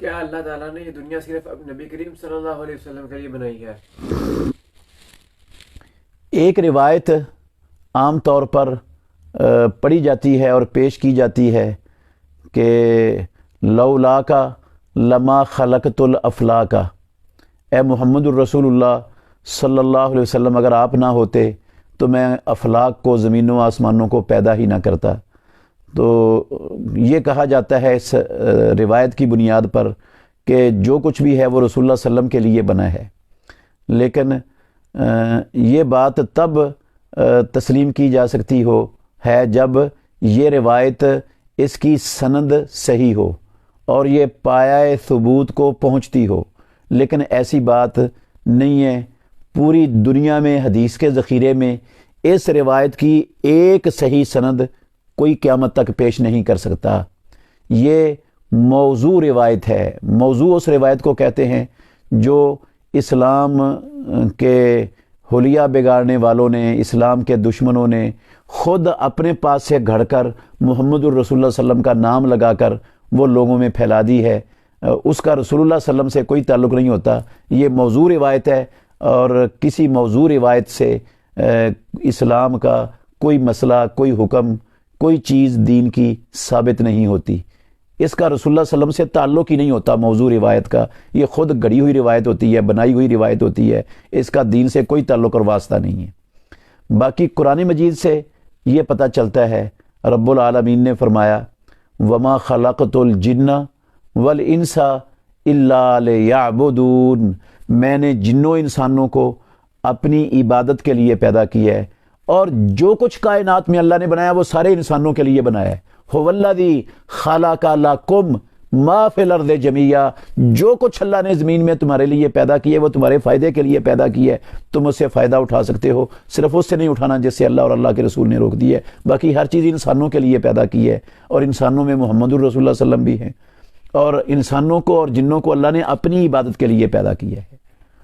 کیا اللہ تعالیٰ نے یہ دنیا صرف نبی کریم صلی اللہ علیہ وسلم کے لیے بنائی ہے؟ ایک روایت عام طور پر پڑھی جاتی ہے اور پیش کی جاتی ہے کہ لولا کا لما خلقت الافلاکا، اے محمد الرسول اللہ صلی اللہ علیہ وسلم، اگر آپ نہ ہوتے تو میں افلاک کو، زمینوں آسمانوں کو پیدا ہی نہ کرتا۔ تو یہ کہا جاتا ہے اس روایت کی بنیاد پر کہ جو کچھ بھی ہے وہ رسول اللہ صلی اللہ علیہ وسلم کے لیے بنا ہے، لیکن یہ بات تب تسلیم کی جا سکتی ہے جب یہ روایت، اس کی سند صحیح ہو اور یہ پایہ ثبوت کو پہنچتی ہو، لیکن ایسی بات نہیں ہے۔ پوری دنیا میں حدیث کے ذخیرے میں اس روایت کی ایک صحیح سند کوئی قیامت تک پیش نہیں کر سکتا۔ یہ موضوع روایت ہے۔ موضوع اس روایت کو کہتے ہیں جو اسلام کے حلیہ بگاڑنے والوں نے، اسلام کے دشمنوں نے خود اپنے پاس سے گھڑ کر محمد الرسول اللہ صلی اللہ علیہ وسلم کا نام لگا کر وہ لوگوں میں پھیلا دی ہے۔ اس کا رسول اللہ صلی اللہ علیہ وسلم سے کوئی تعلق نہیں ہوتا۔ یہ موضوع روایت ہے، اور کسی موضوع روایت سے اسلام کا کوئی مسئلہ، کوئی حکم، کوئی چیز دین کی ثابت نہیں ہوتی۔ اس کا رسول اللہ صلی اللہ علیہ وسلم سے تعلق ہی نہیں ہوتا موضوع روایت کا۔ یہ خود گڑی ہوئی روایت ہوتی ہے، بنائی ہوئی روایت ہوتی ہے، اس کا دین سے کوئی تعلق اور واسطہ نہیں ہے۔ باقی قرآن مجید سے یہ پتہ چلتا ہے، رب العالمین نے فرمایا وما خلقت الجن والانس الا لیعبدون، میں نے جنوں انسانوں کو اپنی عبادت کے لیے پیدا کیا ہے، اور جو کچھ کائنات میں اللہ نے بنایا وہ سارے انسانوں کے لیے بنایا ہے۔ هو الذی خلق لکم ما فی الارض جمیعا، جو کچھ اللہ نے زمین میں تمہارے لیے پیدا کیا ہے وہ تمہارے فائدے کے لیے پیدا کیا ہے، تم اس سے فائدہ اٹھا سکتے ہو، صرف اس سے نہیں اٹھانا جس سے اللہ اور اللہ کے رسول نے روک دی ہے۔ باقی ہر چیز انسانوں کے لیے پیدا کی ہے، اور انسانوں میں محمد الرسول اللہ صلی اللہ علیہ وسلم بھی ہیں، اور انسانوں کو اور جنوں کو اللہ نے اپنی عبادت کے لیے پیدا کیا ہے۔